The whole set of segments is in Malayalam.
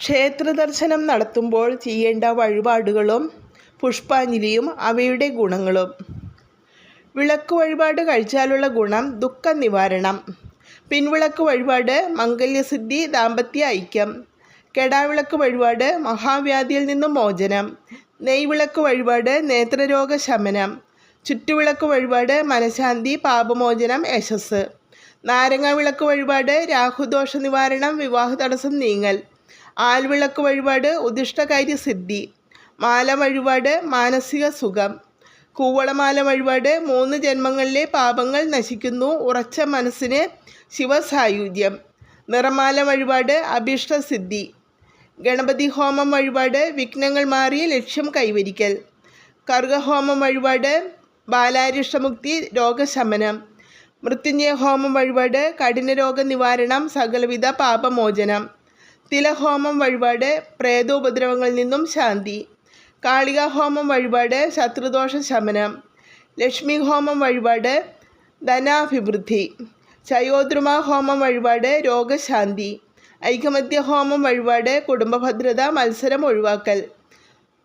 ക്ഷേത്രദർശനം നടത്തുമ്പോൾ ചെയ്യേണ്ട വഴിപാടുകളും പുഷ്പാഞ്ജലിയും അവയുടെ ഗുണങ്ങളും. വിളക്ക് വഴിപാട് കഴിച്ചാലുള്ള ഗുണം ദുഃഖ നിവാരണം. പിൻവിളക്ക് വഴിപാട് മംഗല്യസിദ്ധി, ദാമ്പത്യ ഐക്യം. കെടാവിളക്ക് വഴിപാട് മഹാവ്യാധിയിൽ നിന്നും മോചനം. നെയ്വിളക്ക് വഴിപാട് നേത്രരോഗ ശമനം. ചുറ്റുവിളക്ക് വഴിപാട് മനഃശാന്തി, പാപമോചനം, യശസ്. നാരങ്ങ വിളക്ക് വഴിപാട് രാഹുദോഷ നിവാരണം, വിവാഹ തടസ്സം നീങ്ങൽ. ആൽവിളക്ക് വഴിപാട് ഉദിഷ്ടകാര്യ സിദ്ധി. മാല വഴിപാട് മാനസിക സുഖം. കൂവളമാല വഴിപാട് 3 ജന്മങ്ങളിലെ പാപങ്ങൾ നശിക്കുന്നു, ഉറച്ച മനസ്സിന് ശിവസായുജ്യം. നിറമാല വഴിപാട് അഭീഷ്ടസിദ്ധി. ഗണപതി ഹോമം വഴിപാട് വിഘ്നങ്ങൾ മാറി ലക്ഷ്യം കൈവരിക്കൽ. കർഗഹോമം വഴിപാട് ബാലാരിഷ്ടമുക്തി, രോഗശമനം. മൃത്യുഞ്ജയ ഹോമം വഴിപാട് കഠിനരോഗ നിവാരണം, സകലവിധ പാപമോചനം. തിലഹോമം വഴിപാട് പ്രേതോപദ്രവങ്ങളിൽ നിന്നും ശാന്തി. കാളികാ ഹോമം വഴിപാട് ശത്രുദോഷ ശമനം. ലക്ഷ്മി ഹോമം വഴിപാട് ധനാഭിവൃദ്ധി. ചയോദ്രുമാ ഹോമം വഴിപാട് രോഗശാന്തി. ഐകമത്യ ഹോമം വഴിപാട് കുടുംബഭദ്രത, മത്സരം ഒഴിവാക്കൽ.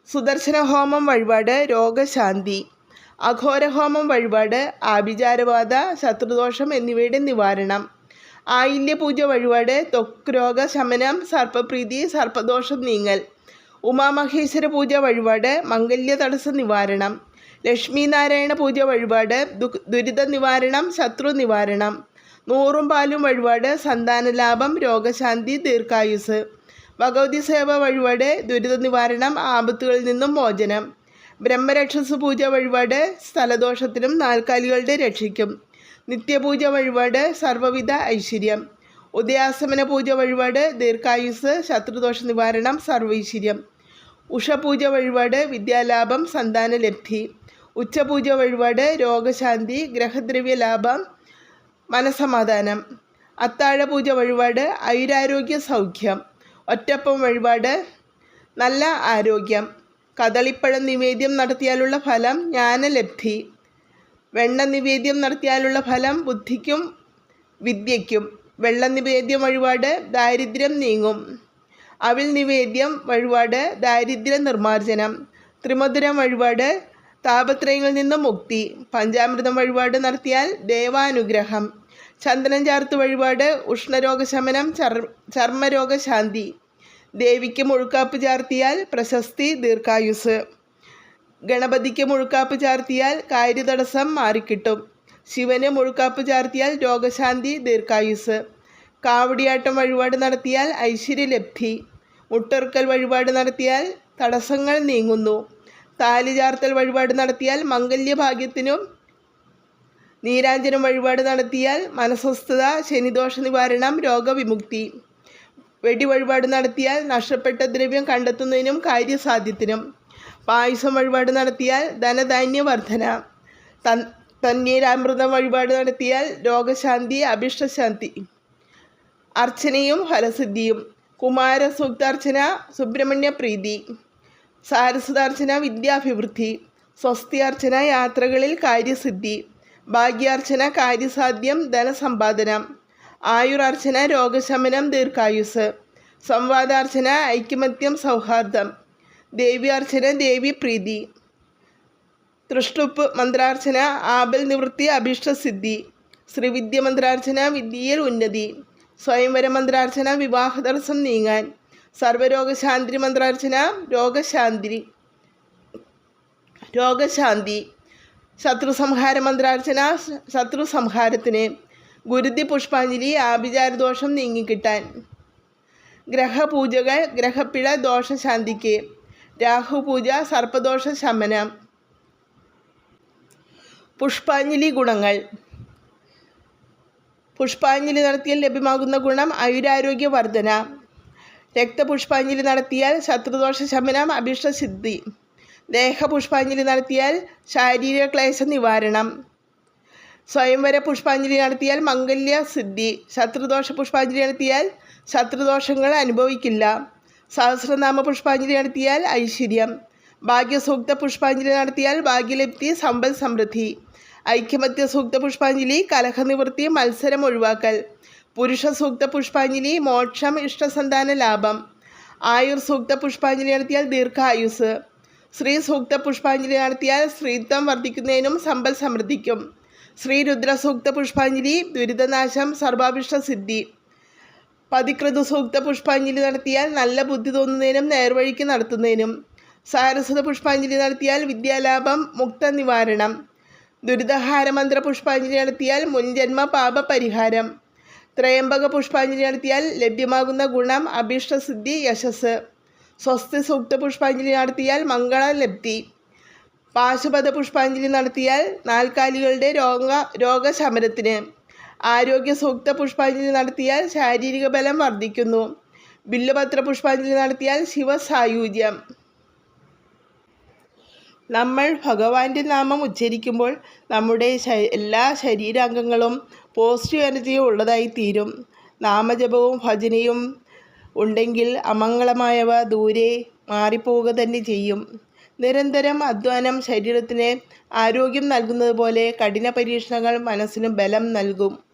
സുദർശന ഹോമം വഴിപാട് രോഗശാന്തി. അഘോരഹോമം വഴിപാട് ആഭിചാരബാധ, ശത്രുദോഷം എന്നിവയുടെ നിവാരണം. ആയില്യപൂജ വഴിപാട് ത്വക്ക് രോഗ ശമനം, സർപ്പപ്രീതി, സർപ്പദോഷം നീങ്ങൽ. ഉമാമഹേശ്വര പൂജ വഴിപാട് മംഗല്യ തടസ്സ നിവാരണം. ലക്ഷ്മി നാരായണ പൂജ വഴിപാട് ദുരിത നിവാരണം, ശത്രു നിവാരണം. 100 പാലും വഴിപാട് സന്താനലാഭം, രോഗശാന്തി, ദീർഘായുസ്. ഭഗവതി സേവ വഴിപാട് ദുരിത നിവാരണം, ആപത്തുകളിൽ നിന്നും മോചനം. ബ്രഹ്മരക്ഷസ് പൂജ വഴിപാട് സ്ഥലദോഷത്തിനും നാൽക്കാലികളുടെ രക്ഷയ്ക്കും. നിത്യപൂജ വഴിപാട് സർവ്വവിധ ഐശ്വര്യം. ഉദയാസമന പൂജ വഴിപാട് ദീർഘായുസ്, ശത്രുദോഷ നിവാരണം, സർവൈശ്വര്യം. ഉഷപൂജ വഴിപാട് വിദ്യാലാഭം, സന്താനലബ്ധി. ഉച്ചപൂജ വഴിപാട് രോഗശാന്തി, ഗ്രഹദ്രവ്യ ലാഭം, മനസമാധാനം. അത്താഴ പൂജ വഴിപാട് ഐരാരോഗ്യ സൗഖ്യം. ഒറ്റപ്പം വഴിപാട് നല്ല ആരോഗ്യം. കദളിപ്പഴം നിവേദ്യം നടത്തിയാലുള്ള ഫലം ജ്ഞാനലബ്ധി. വെണ്ണ നിവേദ്യം നടത്തിയാലുള്ള ഫലം ബുദ്ധിക്കും വിദ്യയ്ക്കും. വെള്ള നിവേദ്യം വഴിപാട് ദാരിദ്ര്യം നീങ്ങും. അവിൽ നിവേദ്യം വഴിപാട് ദാരിദ്ര്യ നിർമ്മാർജ്ജനം. ത്രിമധുരം വഴിപാട് താപത്രയങ്ങളിൽ നിന്നും മുക്തി. പഞ്ചാമൃതം വഴിപാട് നടത്തിയാൽ ദേവാനുഗ്രഹം. ചന്ദനം ചാർത്ത് വഴിപാട് ഉഷ്ണരോഗശമനം, ചർമ്മരോഗശാന്തി. ദേവിക്ക് മുഴുക്കാപ്പ് ചാർത്തിയാൽ പ്രശസ്തി, ദീർഘായുസ്. ഗണപതിക്ക് മുഴുക്കാപ്പ് ചാർത്തിയാൽ കാര്യതടസ്സം മാറിക്കിട്ടും. ശിവന് മുഴുക്കാപ്പ് ചാർത്തിയാൽ രോഗശാന്തി, ദീർഘായുസ്. കാവടിയാട്ടം വഴിപാട് നടത്തിയാൽ ഐശ്വര്യലബ്ധി. മുട്ടൊറുക്കൽ വഴിപാട് നടത്തിയാൽ തടസ്സങ്ങൾ നീങ്ങുന്നു. താലി ചാർത്തൽ വഴിപാട് നടത്തിയാൽ മംഗല്യഭാഗ്യത്തിനും. നീരാഞ്ജനം വഴിപാട് നടത്തിയാൽ മനസ്വസ്ഥത, ശനിദോഷ നിവാരണം, രോഗവിമുക്തി. വെടി വഴിപാട് നടത്തിയാൽ നഷ്ടപ്പെട്ട ദ്രവ്യം കണ്ടെത്തുന്നതിനും കാര്യസാധ്യത്തിനും. പായസം വഴിപാട് നടത്തിയാൽ ധനധാന്യവർദ്ധന. തണ്ണീരാമൃതം വഴിപാട് നടത്തിയാൽ രോഗശാന്തി, അഭിഷ്ടശാന്തി. അർച്ചനയും ഫലസിദ്ധിയും. കുമാരസൂക്താർച്ചന സുബ്രഹ്മണ്യ പ്രീതി. സാരസ്വതാർച്ചന വിദ്യാഭിവൃദ്ധി. സ്വസ്തിയാർച്ചന യാത്രകളിൽ കാര്യസിദ്ധി. ഭാഗ്യാർച്ചന കാര്യസാധ്യം, ധനസമ്പാദനം. ആയുരാർച്ചന രോഗശമനം, ദീർഘായുസ്. സംവാദാർച്ചന ഐക്യമത്യം, സൗഹാർദ്ദം. ദേവ്യാർച്ചന ദേവീപ്രീതി. തൃഷ്ടുപ്പ് മന്ത്രാർച്ചന ആപൽ നിവൃത്തി, അഭീഷ്ടസിദ്ധി. ശ്രീവിദ്യ മന്ത്രാർച്ചന വിദ്യയിൽ ഉന്നതി. സ്വയംവര മന്ത്രാർച്ചന വിവാഹ തടസ്സം നീങ്ങാൻ. സർവരോഗശാന്തി മന്ത്രാർച്ചന രോഗശാന്തി. ശത്രുസംഹാര മന്ത്രാർച്ചന ശത്രുസംഹാരത്തിന്. ഗുരുതി പുഷ്പാഞ്ജലി ആഭിചാരദോഷം നീങ്ങിക്കിട്ടാൻ. ഗ്രഹപൂജകൾ ഗ്രഹപ്പിഴ ദോഷശാന്തിക്ക്. രാഹുപൂജ സർപ്പദോഷ ശമനം. പുഷ്പാഞ്ജലി ഗുണങ്ങൾ. പുഷ്പാഞ്ജലി നടത്തിയാൽ ലഭ്യമാകുന്ന ഗുണം ആയുരാരോഗ്യ വർധന. രക്തപുഷ്പാഞ്ജലി നടത്തിയാൽ ശത്രുദോഷ ശമനം, അഭീഷ്ടസിദ്ധി. ദേഹപുഷ്പാഞ്ജലി നടത്തിയാൽ ശാരീരിക ക്ലേശ നിവാരണം. സ്വയംവര പുഷ്പാഞ്ജലി നടത്തിയാൽ മംഗല്യ സിദ്ധി. ശത്രുദോഷ പുഷ്പാഞ്ജലി നടത്തിയാൽ ശത്രുദോഷങ്ങൾ അനുഭവിക്കില്ല. സഹസ്രനാമ പുഷ്പാഞ്ജലി നടത്തിയാൽ ഐശ്വര്യം. ഭാഗ്യസൂക്ത പുഷ്പാഞ്ജലി നടത്തിയാൽ ഭാഗ്യലബ്ധി, സമ്പൽ സമൃദ്ധി. ഐക്യമത്യ സൂക്ത പുഷ്പാഞ്ജലി കലഹനിവൃത്തി, മത്സരം ഒഴിവാക്കൽ. പുരുഷ സൂക്ത പുഷ്പാഞ്ജലി മോക്ഷം, ഇഷ്ടസന്താന ലാഭം. ആയുർ സൂക്ത പുഷ്പാഞ്ജലി നടത്തിയാൽ ദീർഘായുസ്. ശ്രീ സൂക്ത പുഷ്പാഞ്ജലി നടത്തിയാൽ സ്ത്രീത്വം വർദ്ധിക്കുന്നതിനും സമ്പൽ സമൃദ്ധിക്കും. ശ്രീ രുദ്ര സൂക്ത പുഷ്പാഞ്ജലി ദുരിതനാശം, സർവാഭിഷ്ട സിദ്ധി. പതിക്രതു സൂക്ത പുഷ്പാഞ്ജലി നടത്തിയാൽ നല്ല ബുദ്ധി തോന്നുന്നതിനും നേർവഴിക്ക് നടത്തുന്നതിനും. സാരസ്വത പുഷ്പാഞ്ജലി നടത്തിയാൽ വിദ്യാലാഭം, മുക്ത നിവാരണം. ദുരിതഹാര മന്ത്ര പുഷ്പാഞ്ജലി നടത്തിയാൽ മുൻജന്മ പാപ പരിഹാരം. ത്രയംബക പുഷ്പാഞ്ജലി നടത്തിയാൽ ലഭ്യമാകുന്ന ഗുണം, അഭീഷ്ടസിദ്ധി, യശസ്. സ്വസ്തി സൂക്ത പുഷ്പാഞ്ജലി നടത്തിയാൽ മംഗളലബ്ധി. പാശുപത പുഷ്പാഞ്ജലി നടത്തിയാൽ നാൽക്കാലികളുടെ രോഗശമനത്തിന്. ആരോഗ്യ സൂക്ത പുഷ്പാഞ്ജലി നടത്തിയാൽ ശാരീരിക ബലം വർദ്ധിക്കുന്നു. ബില്വപത്ര പുഷ്പാഞ്ജലി നടത്തിയാൽ ശിവസായുജ്യം. നമ്മൾ ഭഗവാന്റെ നാമം ഉച്ചരിക്കുമ്പോൾ നമ്മുടെ എല്ലാ ശരീരാംഗങ്ങളും പോസിറ്റീവ് എനർജിയും ഉള്ളതായി തീരും. നാമജപവും ഭജനയും ഉണ്ടെങ്കിൽ അമംഗളമായവ ദൂരെ മാറിപ്പോവുക തന്നെ ചെയ്യും. നിരന്തരം അധ്വാനം ശരീരത്തിന് ആരോഗ്യം നൽകുന്നത് പോലെ കഠിന പരീക്ഷണങ്ങൾ മനസ്സിന് ബലം നൽകും.